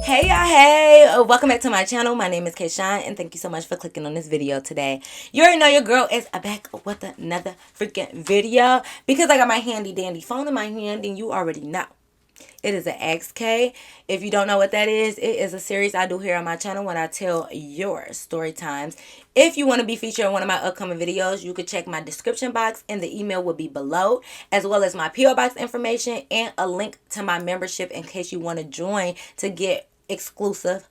Hey y'all, hey, welcome back to my channel. My name is Kayshawn and thank you so much for clicking on this video today. You already know your girl is back with another freaking video because I got my handy dandy phone in my hand and you already know. It is an Askkay. If you don't know what that is, it is a series I do here on my channel when I tell your story times. If you want to be featured in one of my upcoming videos, you could check my description box and the email will be below, as well as my PO box information and a link to my membership in case you want to join to get exclusive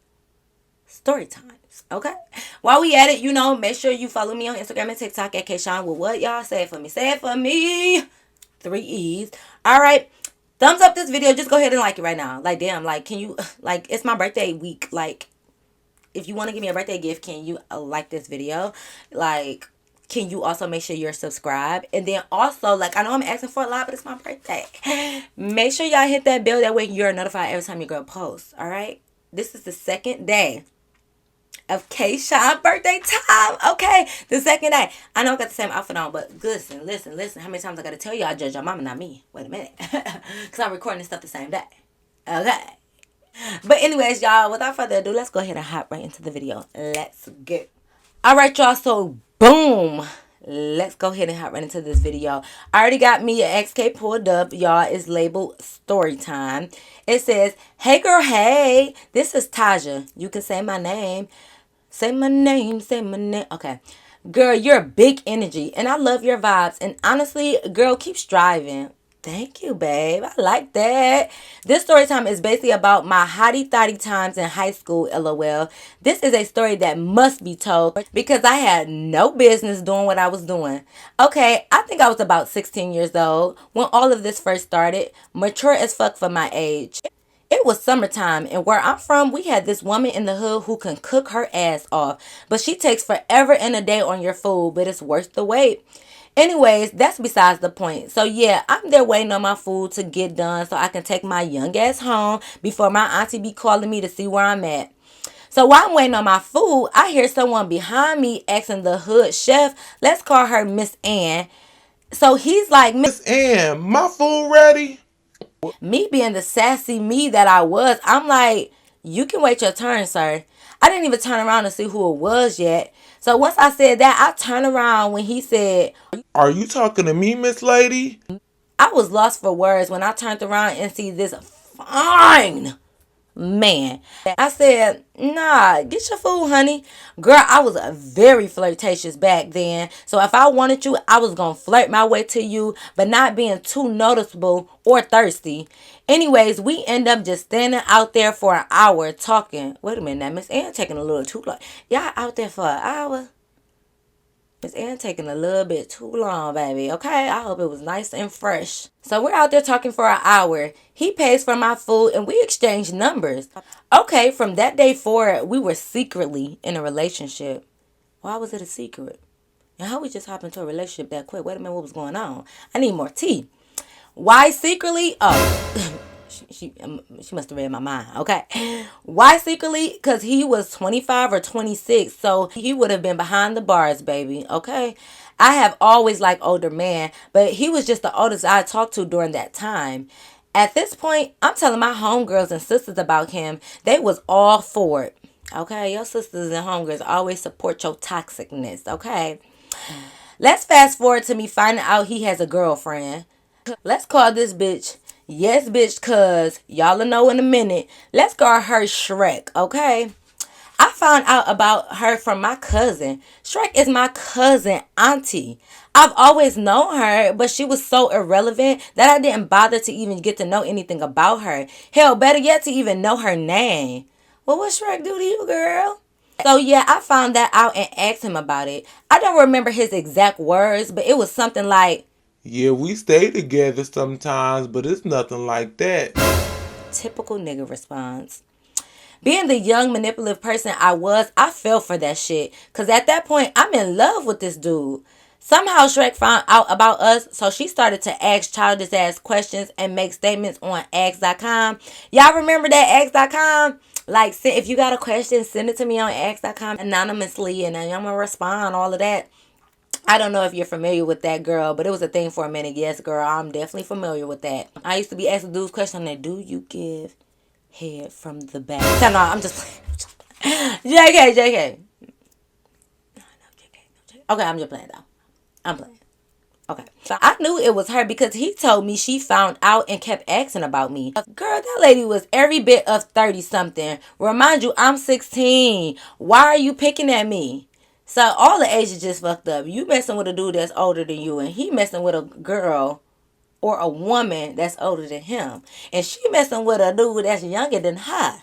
story times. Okay, while we at it, you know, make sure you follow me on Instagram and TikTok at Kayshawn with what y'all say it for me. Say it for me. 3 E's. All right. Thumbs up this video. Just go ahead and like it right now. Like, damn, like, can you, like, it's my birthday week. Like, if you want to give me a birthday gift, can you like this video? Like, can you also make sure you're subscribed? And then also, like, I know I'm asking for a lot, but it's my birthday. Make sure y'all hit that bell. That way you're notified every time your girl posts. All right? This is the second day of Kayshawn birthday time. Okay, the second day. I know I got the same outfit on, but listen. How many times I got to tell you I judge your mama, not me? Wait a minute. Because I'm recording this stuff the same day. Okay. But anyways, y'all, without further ado, let's go ahead and hop right into the video. Let's go. All right, y'all, so boom. Let's go ahead and hop right into this video. I already got me an Askkay pulled up. Y'all, it's labeled Storytime. It says, hey girl, hey. This is Taja. You can say my name. Say my name. Say my name. Okay. Girl, you're big energy. And I love your vibes. And honestly, girl, keep striving. Thank you, babe. I like that. This story time is basically about my hottie thotty times in high school, LOL. This is a story that must be told because I had no business doing what I was doing. Okay, I think I was about 16 years old when all of this first started. Mature as fuck for my age. It was summertime, and where I'm from, we had this woman in the hood who can cook her ass off. But she takes forever and a day on your food, but it's worth the wait. Anyways, that's besides the point. So yeah, I'm there waiting on my food to get done so I can take my young ass home before my auntie be calling me to see where I'm at. So while I'm waiting on my food, I hear someone behind me asking the hood chef, let's call her Miss Ann. So he's like, Miss Ann, my food ready? me being the sassy me that I was, I'm like, you can wait your turn, sir. I didn't even turn around to see who it was yet. So once I said that, I turned around when he said, are you talking to me, Miss Lady? I was lost for words when I turned around and see this fine man. I said, nah, get your food, honey. Girl, I was very flirtatious back then. So if I wanted you, I was going to flirt my way to you, but not being too noticeable or thirsty. Anyways, we end up just standing out there for an hour talking. Wait a minute, now Miss Ann taking a little too long. Y'all out there for an hour? Miss Ann taking a little bit too long, baby. Okay, I hope it was nice and fresh. So we're out there talking for an hour. He pays for my food and we exchange numbers. Okay, from that day forward, we were secretly in a relationship. Why was it a secret? And how we just hop into a relationship that quick? Wait a minute, what was going on? I need more tea. Why secretly? Oh, she must have read my mind. Okay. Why secretly? Because he was 25 or 26. So he would have been behind the bars, baby. Okay. I have always liked older men, but he was just the oldest I talked to during that time. At this point, I'm telling my homegirls and sisters about him. They was all for it. Okay. Your sisters and homegirls always support your toxicness. Okay. Let's fast forward to me finding out he has a girlfriend. Let's call this bitch Yes Bitch, cuz y'all will know in a minute. Let's call her Shrek, okay? I found out about her from my cousin. Shrek is my cousin auntie. I've always known her, but she was so irrelevant that I didn't bother to even get to know anything about her. Hell, better yet to even know her name. Well, what Shrek do to you, girl? So yeah, I found that out and asked him about it. I don't remember his exact words, but it was something like, yeah, we stay together sometimes, but it's nothing like that. typical nigga response. Being the young manipulative person I was, I fell for that shit. Cause at that point, I'm in love with this dude. Somehow Shrek found out about us, so she started to ask childish ass questions and make statements on Asks.com. Y'all remember that Asks.com? Like, if you got a question, send it to me on Asks.com anonymously, and I'm gonna respond, all of that. I don't know if you're familiar with that, girl, but it was a thing for a minute. Yes, girl, I'm definitely familiar with that. I used to be asking dudes questions like, do you give head from the back? So, no, I'm just playing. JK. Okay, I'm just playing, though. I'm playing. Okay. So I knew it was her because he told me she found out and kept asking about me. Girl, that lady was every bit of 30 something. Remind you, I'm 16. Why are you picking at me? So all the ages just fucked up. You messing with a dude that's older than you, and he messing with a girl or a woman that's older than him. And she messing with a dude that's younger than her.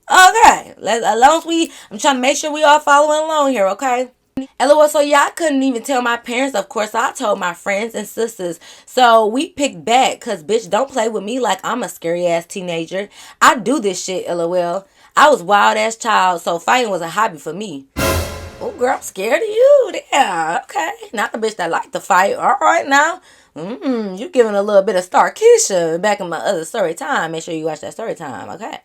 Okay. As long as I'm trying to make sure we all following along here, okay? LOL, so yeah, I couldn't even tell my parents. Of course, I told my friends and sisters. So we picked back, because bitch, don't play with me like I'm a scary ass teenager. I do this shit, LOL. I was wild ass child, so fighting was a hobby for me. Oh, girl, I'm scared of you. Yeah, okay. Not the bitch that like to fight. All right, now. You giving a little bit of Starkeisha back in my other story time. Make sure you watch that story time, okay?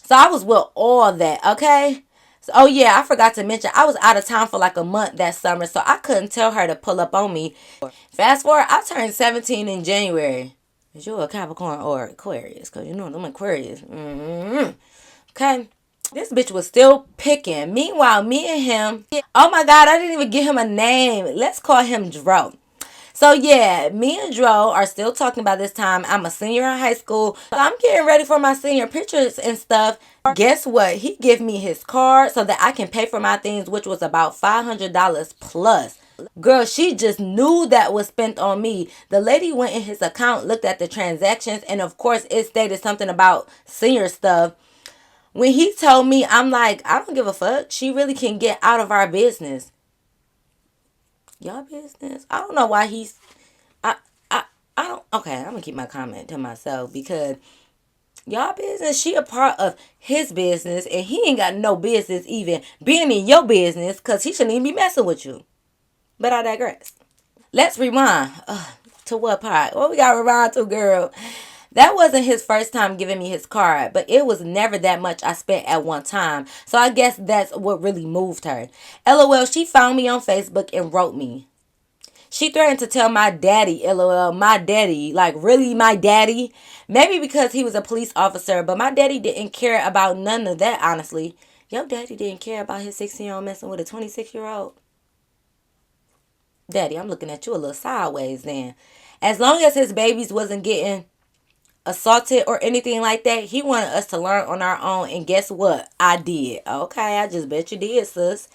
So I was with all that, okay? So, oh yeah, I forgot to mention, I was out of town for like a month that summer, so I couldn't tell her to pull up on me. Fast forward, I turned 17 in January. Is you a Capricorn or Aquarius? Because you know them Aquarius. Okay? This bitch was still picking. Meanwhile, me and him, oh my God, I didn't even give him a name. Let's call him Dro. So yeah, me and Dro are still talking about this time. I'm a senior in high school. So I'm getting ready for my senior pictures and stuff. Guess what? He gave me his card so that I can pay for my things, which was about $500 plus. Girl, she just knew that was spent on me. The lady went in his account, looked at the transactions, and of course it stated something about senior stuff. When he told me, I'm like, I don't give a fuck. She really can get out of our business. Y'all business? I don't know why he's I I I don't okay, I'm gonna keep my comment to myself because y'all business, she a part of his business and he ain't got no business even being in your business because he shouldn't even be messing with you. But I digress. Let's rewind. To what part? What we gotta rewind to, girl? That wasn't his first time giving me his card, but it was never that much I spent at one time. So I guess that's what really moved her. LOL, she found me on Facebook and wrote me. She threatened to tell my daddy, LOL, my daddy, like really my daddy. Maybe because he was a police officer, but my daddy didn't care about none of that, honestly. Your daddy didn't care about his 16-year-old messing with a 26-year-old? Daddy, I'm looking at you a little sideways then. As long as his babies wasn't getting assaulted or anything like that, he wanted us to learn on our own. And guess what? I did. Okay, I just bet you did, sis.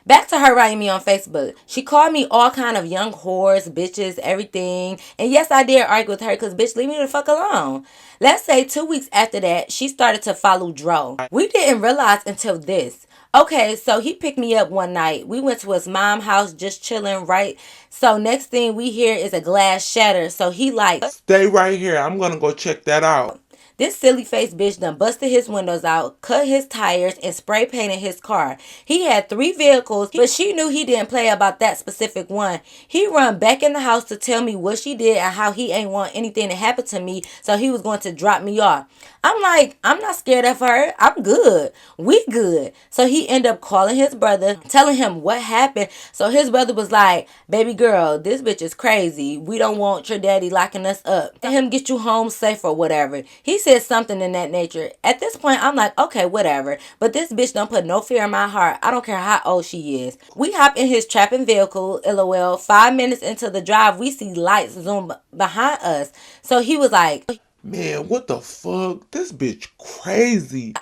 Back to her writing me on Facebook. She called me all kind of young whores, bitches, everything. And yes, I did argue with her because, bitch, leave me the fuck alone. Let's say 2 weeks after that, she started to follow Dro. We didn't realize until this. Okay, so he picked me up one night. We went to his mom's house just chilling, right? So next thing we hear is a glass shatter. So he like, Stay right here. I'm gonna go check that out. this silly face bitch done busted his windows out, cut his tires, and spray painted his car. He had 3 vehicles, but she knew he didn't play about that specific one. He run back in the house to tell me what she did and how he ain't want anything to happen to me, so he was going to drop me off. I'm like, I'm not scared of her. I'm good. We good. So he ended up calling his brother, telling him what happened. So his brother was like, baby girl, this bitch is crazy. We don't want your daddy locking us up. Let him get you home safe or whatever. He said something in that nature. At this point, I'm like, okay, whatever. But this bitch don't put no fear in my heart. I don't care how old she is. We hop in his trapping vehicle, LOL. 5 minutes into the drive, we see lights zoom behind us. So he was like, Man, what the fuck? This bitch crazy.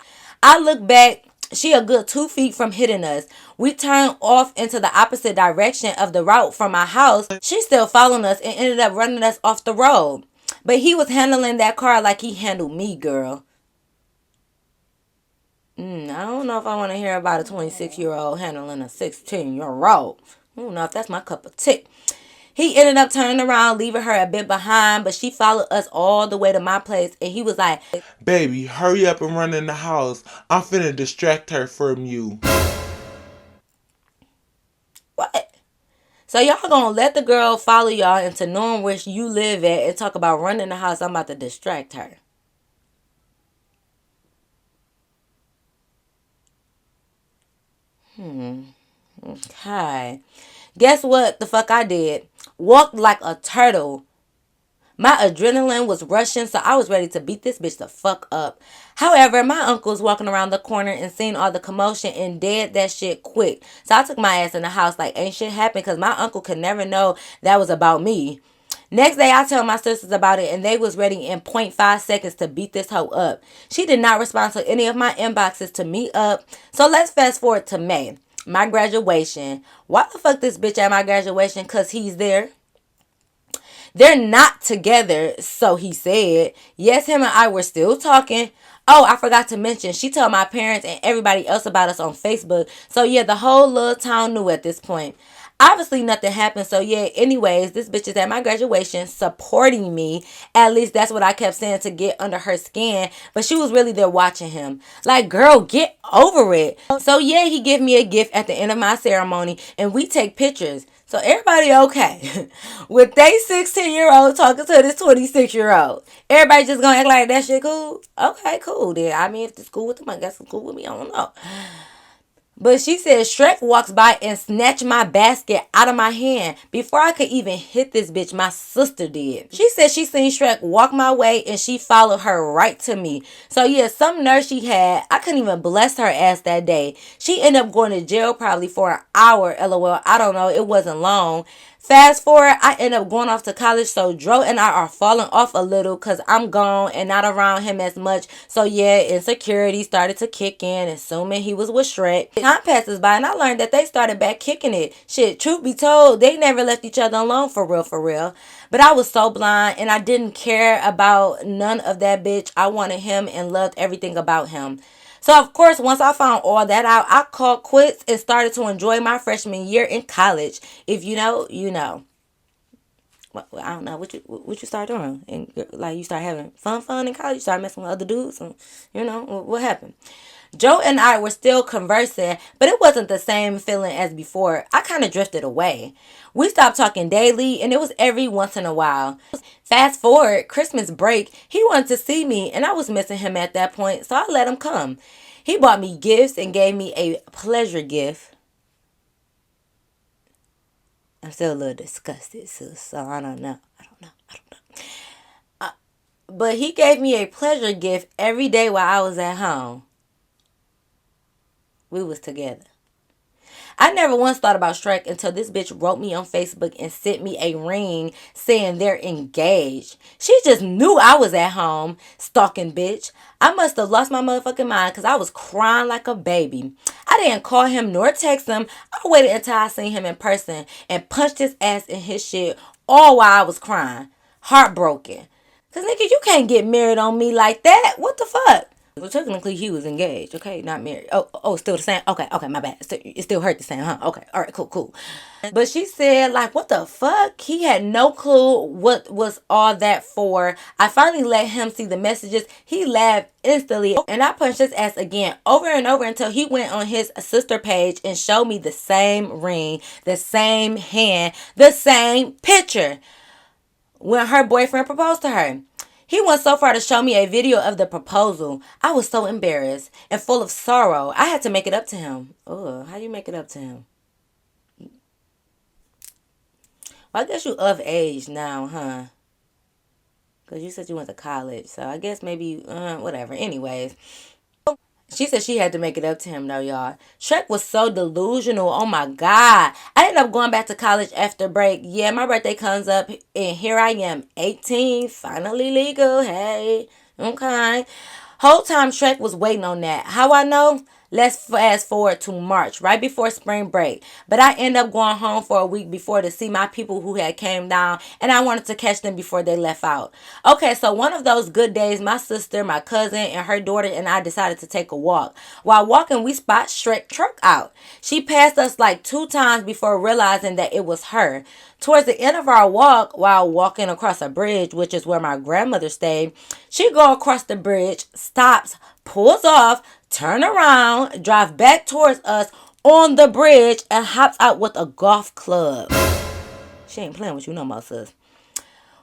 I look back. She a good 2 feet from hitting us. We turned off into the opposite direction of the route from our house. She still following us and ended up running us off the road. But he was handling that car like he handled me, girl. I don't know if I want to hear about a 26-year-old handling a 16-year-old. I don't know if that's my cup of tea. He ended up turning around, leaving her a bit behind, but she followed us all the way to my place. And he was like, Baby, hurry up and run in the house. I'm finna distract her from you. what? So y'all gonna let the girl follow y'all into knowing where you live at and talk about running the house? I'm about to distract her. Okay. Guess what the fuck I did? Walked like a turtle. My adrenaline was rushing, so I was ready to beat this bitch the fuck up. However, my uncle was walking around the corner and seen all the commotion and did that shit quick. So I took my ass in the house like ain't shit happened because my uncle could never know that was about me. Next day, I told my sisters about it and they was ready in .5 seconds to beat this hoe up. She did not respond to any of my inboxes to meet up. So let's fast forward to May. My graduation. Why the fuck this bitch at my graduation? Because he's there. They're not together, so he said. Yes, him and I were still talking. Oh, I forgot to mention, she told my parents and everybody else about us on Facebook. So yeah, the whole little town knew at this point. Obviously, nothing happened. So yeah, anyways, this bitch is at my graduation supporting me. At least that's what I kept saying to get under her skin. But she was really there watching him. Like, girl, get over it. So yeah, he gave me a gift at the end of my ceremony and we take pictures. So everybody okay. With they 16-year-old talking to this 26-year-old. Everybody just gonna act like that shit cool? Okay, cool then. I mean, if it's cool with them, I guess it's cool with me. I don't know. But she said Shrek walks by and snatched my basket out of my hand. Before I could even hit this bitch, my sister did. She said she seen Shrek walk my way and she followed her right to me. So yeah, some nerve she had. I couldn't even bless her ass that day. She ended up going to jail probably for an hour. LOL. I don't know. It wasn't long. Fast forward, I end up going off to college, so Dro and I are falling off a little because I'm gone and not around him as much. So yeah, insecurity started to kick in, assuming he was with Shrek. Time passes by and I learned that they started back kicking it. Shit, truth be told, they never left each other alone for real, for real. But I was so blind and I didn't care about none of that bitch. I wanted him and loved everything about him. So, of course, once I found all that out, I called quits and started to enjoy my freshman year in college. If you know, you know. Well, I don't know what you start doing, and like you start having fun in college. You start messing with other dudes, and you know what happened. Joe and I were still conversing, but it wasn't the same feeling as before. I kind of drifted away. We stopped talking daily, and it was every once in a while. Fast forward, Christmas break, he wanted to see me, and I was missing him at that point, so I let him come. He bought me gifts and gave me a pleasure gift. I'm still a little disgusted, sis, so I don't know. But he gave me a pleasure gift every day while I was at home. We was together. I never once thought about Shrek until this bitch wrote me on Facebook and sent me a ring saying they're engaged. She just knew I was at home, stalking bitch. I must have lost my motherfucking mind because I was crying like a baby. I didn't call him nor text him. I waited until I seen him in person and punched his ass in his shit all while I was crying. Heartbroken. Because nigga, you can't get married on me like that. What the fuck? Well, technically, he was engaged, okay? Not married. Oh, still the same? Okay, my bad. It still hurt the same, huh? Okay, all right, cool. But she said, like, what the fuck? He had no clue what was all that for. I finally let him see the messages. He laughed instantly, and I punched his ass again over and over until he went on his sister page and showed me the same ring, the same hand, the same picture when her boyfriend proposed to her. He went so far to show me a video of the proposal. I was so embarrassed and full of sorrow. I had to make it up to him. Oh, how you make it up to him? Well, I guess you of age now, huh? Because you said you went to college. So I guess maybe, whatever. Anyways. She said she had to make it up to him though, y'all. Shrek was so delusional. Oh my God. I ended up going back to college after break. Yeah, my birthday comes up and here I am, 18, finally legal. Hey, okay. Whole time Shrek was waiting on that. How I know? Let's fast forward to March, right before spring break. But I ended up going home for a week before to see my people who had came down, and I wanted to catch them before they left out. Okay, so one of those good days, my sister, my cousin, and her daughter and I decided to take a walk. While walking, we spot Shrek truck out. She passed us like 2 times before realizing that it was her. Towards the end of our walk, while walking across a bridge, which is where my grandmother stayed, she go across the bridge, stops, pulls off, turn around, drive back towards us on the bridge, and hops out with a golf club. She ain't playing with you no more, sis.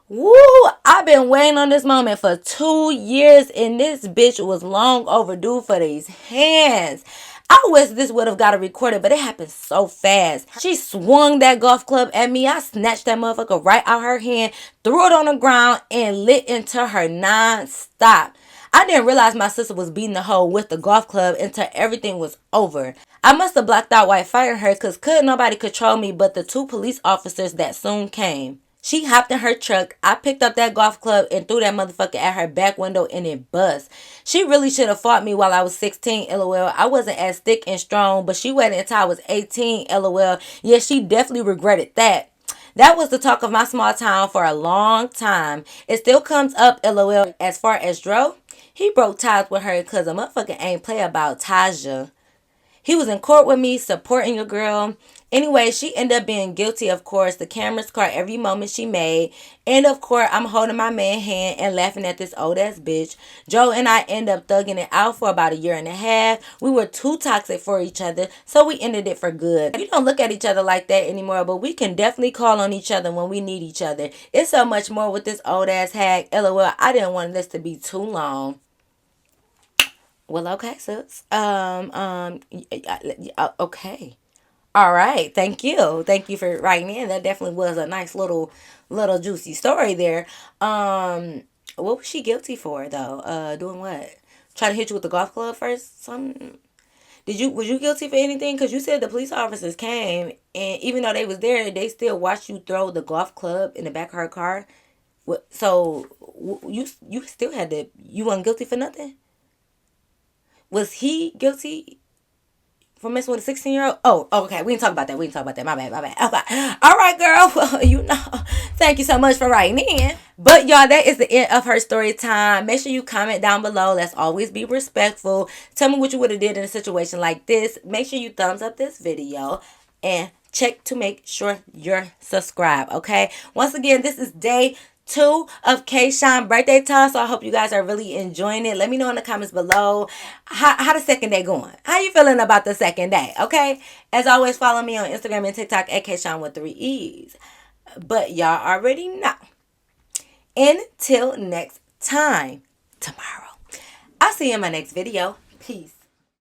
Woo! I've been waiting on this moment for 2 years, and this bitch was long overdue for these hands. I wish this would have got a recorded, but it happened so fast. She swung that golf club at me. I snatched that motherfucker right out her hand, threw it on the ground, and lit into her non-stop. I didn't realize my sister was beating the hoe with the golf club until everything was over. I must have blacked out while fighting her because couldn't nobody control me but the two police officers that soon came. She hopped in her truck. I picked up that golf club and threw that motherfucker at her back window and it bust. She really should have fought me while I was 16, lol. I wasn't as thick and strong, but she waited until I was 18, lol. Yeah, she definitely regretted that. That was the talk of my small town for a long time. It still comes up, lol. As far as Dro, he broke ties with her because a motherfucker ain't play about Taja. He was in court with me, supporting your girl. Anyway, she ended up being guilty, of course. The cameras caught every moment she made. And of course, I'm holding my man hand and laughing at this old ass bitch. Joe and I end up thugging it out for about a year and a half. We were too toxic for each other, so we ended it for good. We don't look at each other like that anymore, but we can definitely call on each other when we need each other. It's so much more with this old ass hag. LOL, I didn't want this to be too long. Well, okay, sis. Okay. All right. Thank you. Thank you for writing in. That definitely was a nice little juicy story there. What was she guilty for though? Doing what? Trying to hit you with the golf club first? Some was you guilty for anything? Because you said the police officers came and even though they was there, they still watched you throw the golf club in the back of her car. So you still had to. You weren't guilty for nothing. Was he guilty for messing with a 16-year-old? Oh, okay. We can talk about that. We can talk about that. My bad. Okay. All right, girl. Well, thank you so much for writing in. But y'all, that is the end of her story time. Make sure you comment down below. Let's always be respectful. Tell me what you would have did in a situation like this. Make sure you thumbs up this video and check to make sure you're subscribed. Okay. Once again, this is day 2 of K-Shine birthday time, so I hope you guys are really enjoying it. Let me know in the comments below how the second day going. How you feeling about the second day? Okay. As always, follow me on Instagram and TikTok at K-Shine with 3 E's. But y'all already know. Until next time, tomorrow. I'll see you in my next video. Peace.